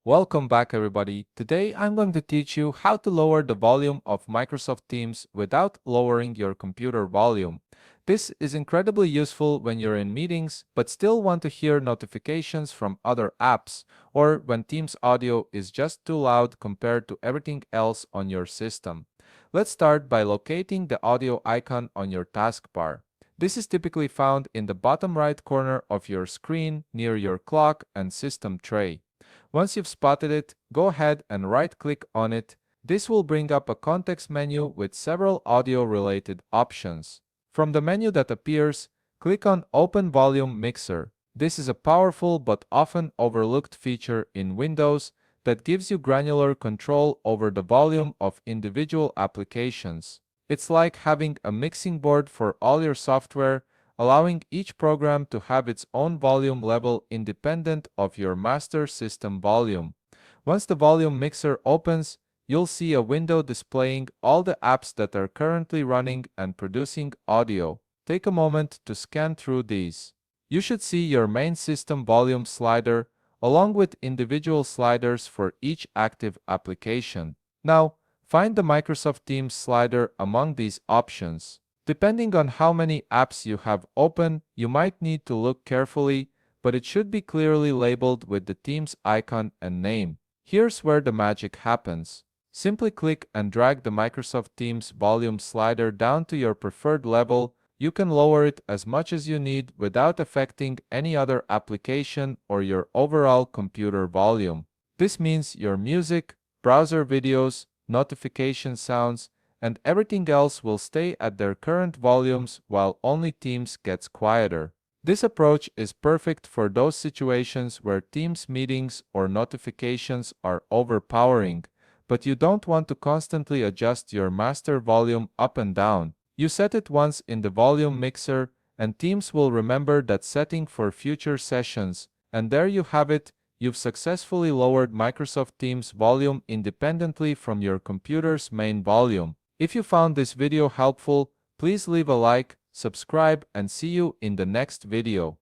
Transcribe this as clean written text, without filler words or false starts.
Welcome back, everybody. Today I'm going to teach you how to lower the volume of Microsoft Teams without lowering your computer volume. This is incredibly useful when you're in meetings but still want to hear notifications from other apps, or when Teams audio is just too loud compared to everything else on your system. Let's start by locating the audio icon on your taskbar. This is typically found in the bottom right corner of your screen near your clock and system tray. Once you've spotted it, go ahead and right-click on it. This will bring up a context menu with several audio-related options. From the menu that appears, click on Open Volume Mixer. This is a powerful but often overlooked feature in Windows that gives you granular control over the volume of individual applications. It's like having a mixing board for all your software, allowing each program to have its own volume level independent of your master system volume. Once the volume mixer opens, you'll see a window displaying all the apps that are currently running and producing audio. Take a moment to scan through these. You should see your main system volume slider along with individual sliders for each active application. Now, find the Microsoft Teams slider among these options. Depending on how many apps you have open, you might need to look carefully, but it should be clearly labeled with the Teams icon and name. Here's where the magic happens. Simply click and drag the Microsoft Teams volume slider down to your preferred level. You can lower it as much as you need without affecting any other application or your overall computer volume. This means your music, browser videos, notification sounds, and everything else will stay at their current volumes while only Teams gets quieter. This approach is perfect for those situations where Teams meetings or notifications are overpowering, but you don't want to constantly adjust your master volume up and down. You set it once in the volume mixer, and Teams will remember that setting for future sessions, and there you have it. You've successfully lowered Microsoft Teams volume independently from your computer's main volume. If you found this video helpful, please leave a like, subscribe, and see you in the next video.